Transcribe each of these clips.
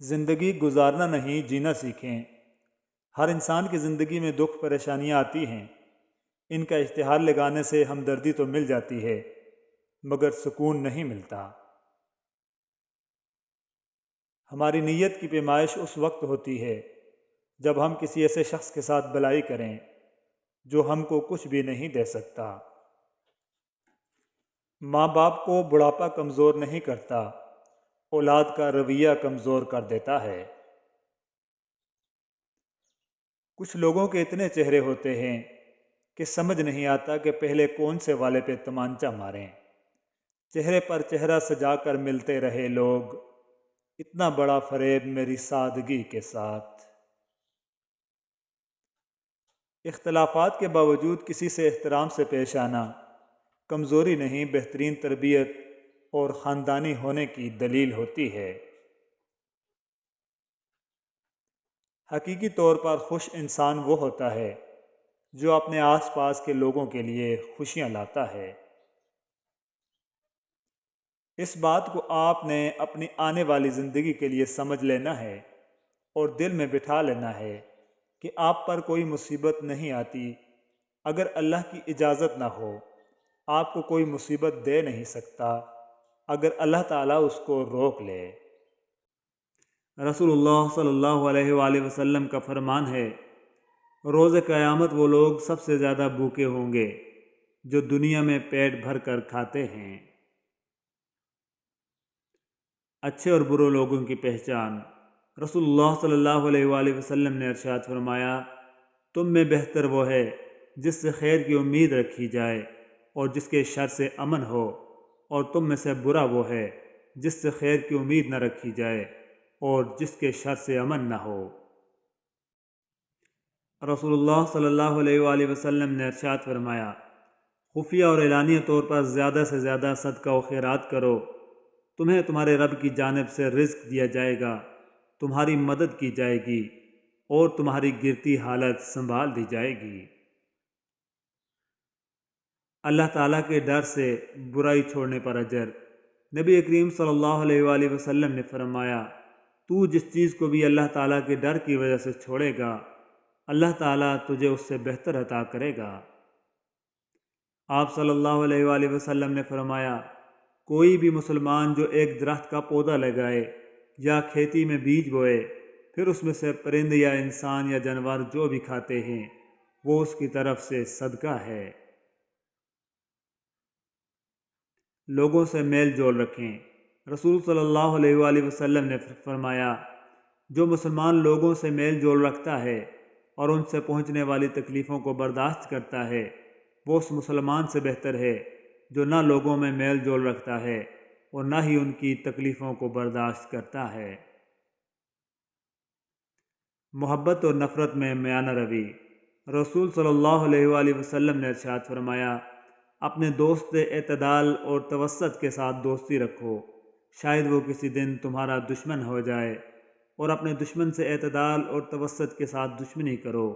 زندگی گزارنا نہیں جینا سیکھیں۔ ہر انسان کی زندگی میں دکھ پریشانیاں آتی ہیں۔ ان کا اشتہار لگانے سے ہمدردی تو مل جاتی ہے مگر سکون نہیں ملتا۔ ہماری نیت کی پیمائش اس وقت ہوتی ہے جب ہم کسی ایسے شخص کے ساتھ بلائی کریں جو ہم کو کچھ بھی نہیں دے سکتا۔ ماں باپ کو بڑھاپا کمزور نہیں کرتا، اولاد کا رویہ کمزور کر دیتا ہے۔ کچھ لوگوں کے اتنے چہرے ہوتے ہیں کہ سمجھ نہیں آتا کہ پہلے کون سے والے پہ تمانچہ ماریں۔ چہرے پر چہرہ سجا کر ملتے رہے لوگ، اتنا بڑا فریب میری سادگی کے ساتھ۔ اختلافات کے باوجود کسی سے احترام سے پیش آنا کمزوری نہیں، بہترین تربیت اور خاندانی ہونے کی دلیل ہوتی ہے۔ حقیقی طور پر خوش انسان وہ ہوتا ہے جو اپنے آس پاس کے لوگوں کے لیے خوشیاں لاتا ہے۔ اس بات کو آپ نے اپنی آنے والی زندگی کے لیے سمجھ لینا ہے اور دل میں بٹھا لینا ہے کہ آپ پر کوئی مصیبت نہیں آتی اگر اللہ کی اجازت نہ ہو۔ آپ کو کوئی مصیبت دے نہیں سکتا اگر اللہ تعالیٰ اس کو روک لے۔ رسول اللہ صلی اللہ علیہ وآلہ وسلم کا فرمان ہے، روز قیامت وہ لوگ سب سے زیادہ بھوکے ہوں گے جو دنیا میں پیٹ بھر کر کھاتے ہیں۔ اچھے اور برے لوگوں کی پہچان۔ رسول اللہ صلی اللہ علیہ وآلہ وسلم نے ارشاد فرمایا، تم میں بہتر وہ ہے جس سے خیر کی امید رکھی جائے اور جس کے شر سے امن ہو، اور تم میں سے برا وہ ہے جس سے خیر کی امید نہ رکھی جائے اور جس کے شر سے امن نہ ہو۔ رسول اللہ صلی اللہ علیہ وآلہ وسلم نے ارشاد فرمایا، خفیہ اور اعلانیہ طور پر زیادہ سے زیادہ صدقہ و خیرات کرو، تمہیں تمہارے رب کی جانب سے رزق دیا جائے گا، تمہاری مدد کی جائے گی اور تمہاری گرتی حالت سنبھال دی جائے گی۔ اللہ تعالیٰ کے ڈر سے برائی چھوڑنے پر اجر۔ نبی کریم صلی اللہ علیہ وآلہ وسلم نے فرمایا، تو جس چیز کو بھی اللہ تعالیٰ کے ڈر کی وجہ سے چھوڑے گا، اللہ تعالیٰ تجھے اس سے بہتر عطا کرے گا۔ آپ صلی اللہ علیہ وآلہ وسلم نے فرمایا، کوئی بھی مسلمان جو ایک درخت کا پودا لگائے یا کھیتی میں بیج بوئے، پھر اس میں سے پرندے یا انسان یا جانور جو بھی کھاتے ہیں وہ اس کی طرف سے صدقہ ہے۔ لوگوں سے میل جول رکھیں۔ رسول صلی اللہ علیہ وآلہ وسلم نے فرمایا، جو مسلمان لوگوں سے میل جول رکھتا ہے اور ان سے پہنچنے والی تکلیفوں کو برداشت کرتا ہے، وہ اس مسلمان سے بہتر ہے جو نہ لوگوں میں میل جول رکھتا ہے اور نہ ہی ان کی تکلیفوں کو برداشت کرتا ہے۔ محبت اور نفرت میں میانہ روی۔ رسول صلی اللہ علیہ وآلہ وسلم نے ارشاد فرمایا، اپنے دوست سے اعتدال اور توسط کے ساتھ دوستی رکھو، شاید وہ کسی دن تمہارا دشمن ہو جائے، اور اپنے دشمن سے اعتدال اور توسط کے ساتھ دشمنی کرو،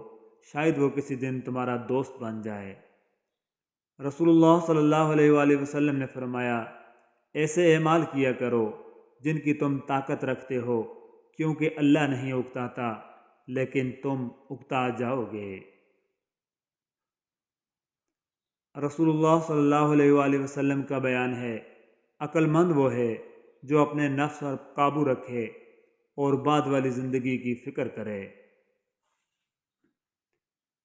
شاید وہ کسی دن تمہارا دوست بن جائے۔ رسول اللہ صلی اللہ علیہ وآلہ وسلم نے فرمایا، ایسے اعمال کیا کرو جن کی تم طاقت رکھتے ہو، کیونکہ اللہ نہیں اکتاتا لیکن تم اکتا جاؤ گے۔ رسول اللہ صلی اللہ علیہ وآلہ وسلم کا بیان ہے، عقل مند وہ ہے جو اپنے نفس پر قابو رکھے اور بعد والی زندگی کی فکر کرے۔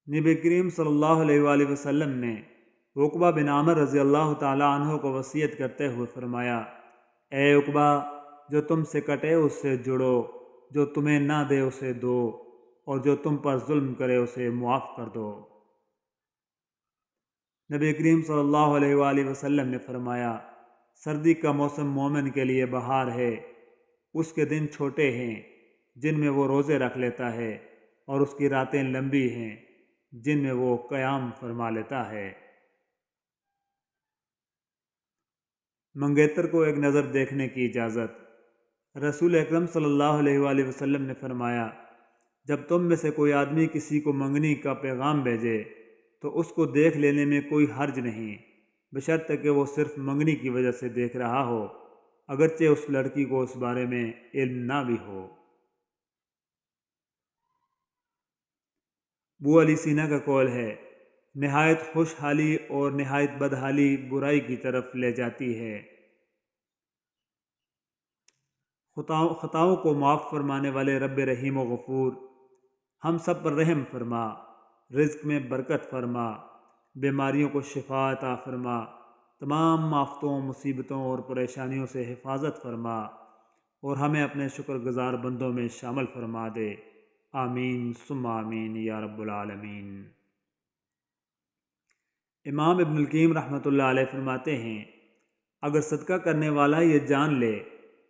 نبی کریم صلی اللہ علیہ وآلہ وسلم نے عقبہ بن عامر رضی اللہ تعالیٰ عنہ کو وصیت کرتے ہوئے فرمایا، اے عقبہ، جو تم سے کٹے اس سے جڑو، جو تمہیں نہ دے اسے دو، اور جو تم پر ظلم کرے اسے معاف کر دو۔ نبی کریم صلی اللہ علیہ وآلہ وسلم نے فرمایا، سردی کا موسم مومن کے لیے بہار ہے، اس کے دن چھوٹے ہیں جن میں وہ روزے رکھ لیتا ہے، اور اس کی راتیں لمبی ہیں جن میں وہ قیام فرما لیتا ہے۔ منگیتر کو ایک نظر دیکھنے کی اجازت۔ رسول اکرم صلی اللہ علیہ وآلہ وسلم نے فرمایا، جب تم میں سے کوئی آدمی کسی کو منگنی کا پیغام بھیجے تو اس کو دیکھ لینے میں کوئی حرج نہیں، بشرطے کہ وہ صرف منگنی کی وجہ سے دیکھ رہا ہو، اگرچہ اس لڑکی کو اس بارے میں علم نہ بھی ہو۔ ابو علی سینا کا قول ہے، نہایت خوشحالی اور نہایت بدحالی برائی کی طرف لے جاتی ہے۔ خطاؤں کو معاف فرمانے والے رب رحیم و غفور، ہم سب پر رحم فرما، رزق میں برکت فرما، بیماریوں کو شفا عطا فرما، تمام آفتوں، مصیبتوں اور پریشانیوں سے حفاظت فرما، اور ہمیں اپنے شکر گزار بندوں میں شامل فرما دے۔ آمین ثم آمین یا رب العالمین۔ امام ابن القیم رحمۃ اللہ علیہ فرماتے ہیں، اگر صدقہ کرنے والا یہ جان لے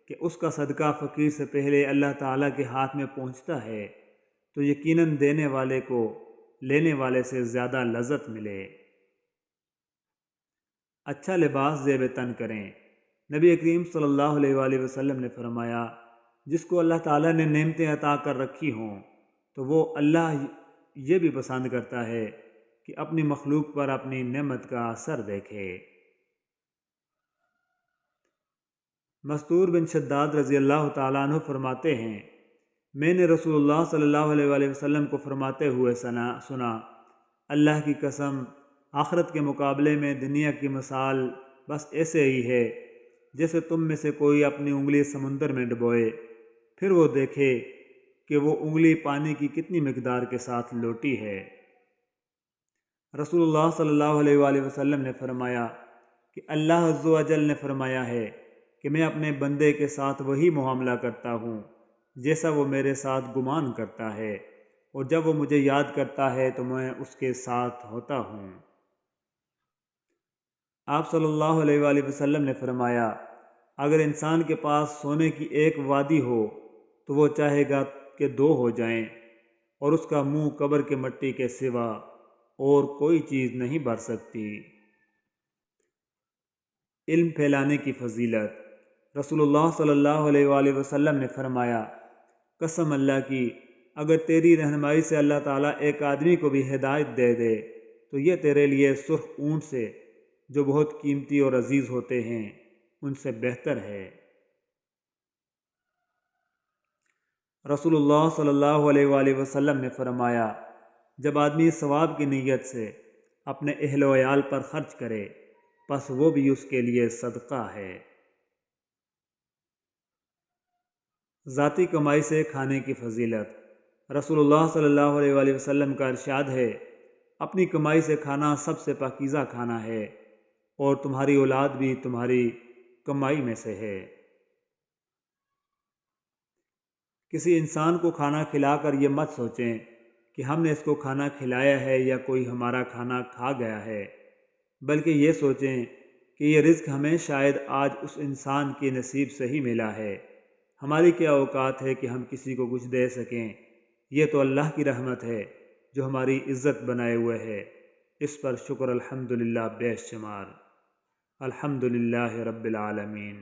کہ اس کا صدقہ فقیر سے پہلے اللہ تعالیٰ کے ہاتھ میں پہنچتا ہے تو یقیناً دینے والے کو لینے والے سے زیادہ لذت ملے۔ اچھا لباس زیب تن کریں۔ نبی کریم صلی اللہ علیہ وآلہ وسلم نے فرمایا، جس کو اللہ تعالیٰ نے نعمتیں عطا کر رکھی ہوں تو وہ اللہ یہ بھی پسند کرتا ہے کہ اپنی مخلوق پر اپنی نعمت کا اثر دیکھے۔ مستور بن شداد رضی اللہ تعالیٰ عنہ فرماتے ہیں، میں نے رسول اللہ صلی اللہ علیہ وآلہ وسلم کو فرماتے ہوئے سنا، اللہ کی قسم، آخرت کے مقابلے میں دنیا کی مثال بس ایسے ہی ہے جیسے تم میں سے کوئی اپنی انگلی سمندر میں ڈبوئے، پھر وہ دیکھے کہ وہ انگلی پانی کی کتنی مقدار کے ساتھ لوٹی ہے۔ رسول اللہ صلی اللہ علیہ وآلہ وسلم نے فرمایا کہ اللہ عز و جل نے فرمایا ہے کہ میں اپنے بندے کے ساتھ وہی معاملہ کرتا ہوں جیسا وہ میرے ساتھ گمان کرتا ہے، اور جب وہ مجھے یاد کرتا ہے تو میں اس کے ساتھ ہوتا ہوں۔ آپ صلی اللہ علیہ وآلہ وسلم نے فرمایا، اگر انسان کے پاس سونے کی ایک وادی ہو تو وہ چاہے گا کہ 2 ہو جائیں، اور اس کا منہ قبر کے مٹی کے سوا اور کوئی چیز نہیں بھر سکتی۔ علم پھیلانے کی فضیلت۔ رسول اللہ صلی اللہ علیہ وآلہ وسلم نے فرمایا، قسم اللہ کی، اگر تیری رہنمائی سے اللہ تعالیٰ ایک آدمی کو بھی ہدایت دے دے تو یہ تیرے لیے سرخ اونٹ سے، جو بہت قیمتی اور عزیز ہوتے ہیں، ان سے بہتر ہے۔ رسول اللہ صلی اللہ علیہ وآلہ وسلم نے فرمایا، جب آدمی ثواب کی نیت سے اپنے اہل و عیال پر خرچ کرے پس وہ بھی اس کے لیے صدقہ ہے۔ ذاتی کمائی سے کھانے کی فضیلت۔ رسول اللہ صلی اللہ علیہ وآلہ وسلم کا ارشاد ہے، اپنی کمائی سے کھانا سب سے پاکیزہ کھانا ہے، اور تمہاری اولاد بھی تمہاری کمائی میں سے ہے۔ کسی انسان کو کھانا کھلا کر یہ مت سوچیں کہ ہم نے اس کو کھانا کھلایا ہے یا کوئی ہمارا کھانا کھا گیا ہے، بلکہ یہ سوچیں کہ یہ رزق ہمیں شاید آج اس انسان کے نصیب سے ہی ملا ہے۔ ہماری کیا اوقات ہے کہ ہم کسی کو کچھ دے سکیں؟ یہ تو اللہ کی رحمت ہے جو ہماری عزت بنائے ہوئے ہے، اس پر شکر الحمدللہ بے شمار۔ الحمدللہ رب العالمین۔